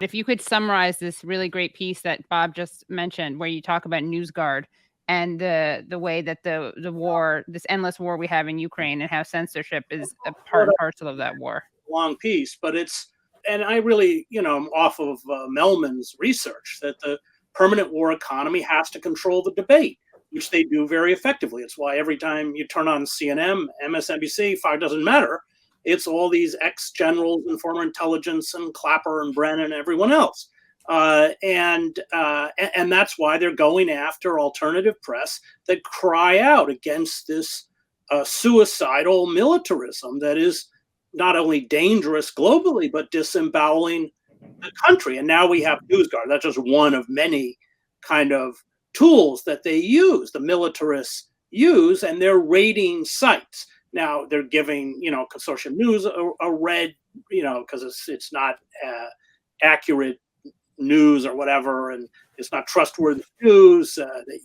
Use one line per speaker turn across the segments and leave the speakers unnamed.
if you could summarize this really great piece that Bob just mentioned, where you talk about NewsGuard and the way that the war, this endless war we have in Ukraine, and how censorship is a part and parcel of that war.
Long piece, but and I really, I'm off of Mellman's research that the permanent war economy has to control the debate, which they do very effectively. It's why every time you turn on CNN, MSNBC, Fox, doesn't matter. It's all these ex-generals and former intelligence and Clapper and Brennan and everyone else. And that's why they're going after alternative press that cry out against this suicidal militarism that is not only dangerous globally, but disemboweling the country. And now we have NewsGuard. That's just one of many kind of tools that they use, the militarists use, and they're raiding sites. Now they're giving, Consortium News a red, because it's not accurate news or whatever, and it's not trustworthy news.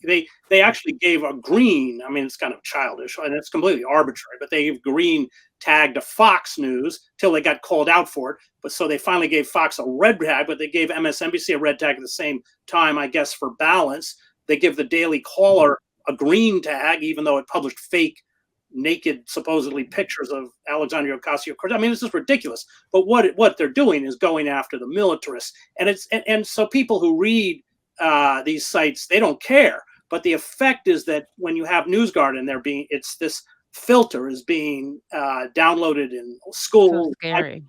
They actually gave a green. I mean, it's kind of childish and it's completely arbitrary, but they gave green tag to Fox News till they got called out for it. But so they finally gave Fox a red tag, but they gave MSNBC a red tag at the same time, I guess, for balance. They give the Daily Caller a green tag, even though it published fake, naked, supposedly pictures of Alexandria Ocasio-Cortez. I mean, this is ridiculous. But what they're doing is going after the militarists, and so people who read these sites, they don't care. But the effect is that when you have NewsGuard and it's this filter is being downloaded in schools.
So scary.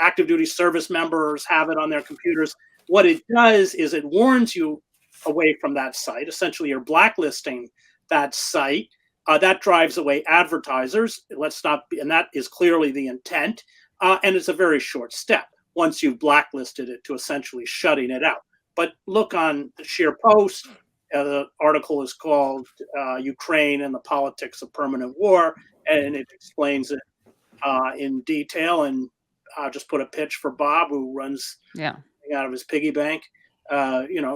Active duty service members have it on their computers. What it does is it warns you away from that site. Essentially, you're blacklisting that site. That drives away advertisers. And that is clearly the intent. And it's a very short step once you've blacklisted it to essentially shutting it out. But look on the Scheer Post. The article is called Ukraine and the Politics of Permanent War, and it explains it in detail. And I'll just put a pitch for Bob, who runs out of his piggy bank.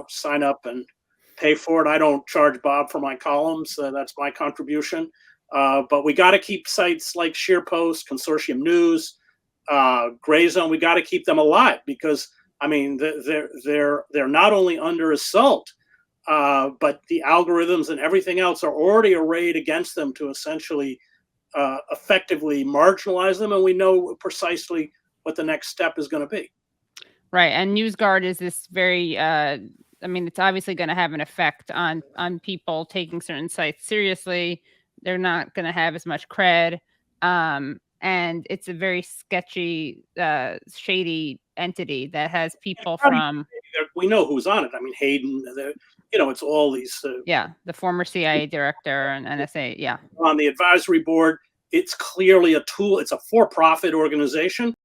Sign up and pay for it. I don't charge Bob for my columns. That's my contribution. But we got to keep sites like Scheer Post, Consortium News, Gray Zone. We got to keep them alive because, I mean, they're not only under assault, but the algorithms and everything else are already arrayed against them to essentially effectively marginalize them. And we know precisely what the next step is going to be.
Right. And NewsGuard is this very, it's obviously going to have an effect on people taking certain sites seriously. They're not going to have as much cred. And it's a very sketchy, shady entity that has people from...
We know who's on it. I mean, Hayden, it's all these...
the former CIA director and NSA,
On the advisory board, it's clearly a tool. It's a for-profit organization.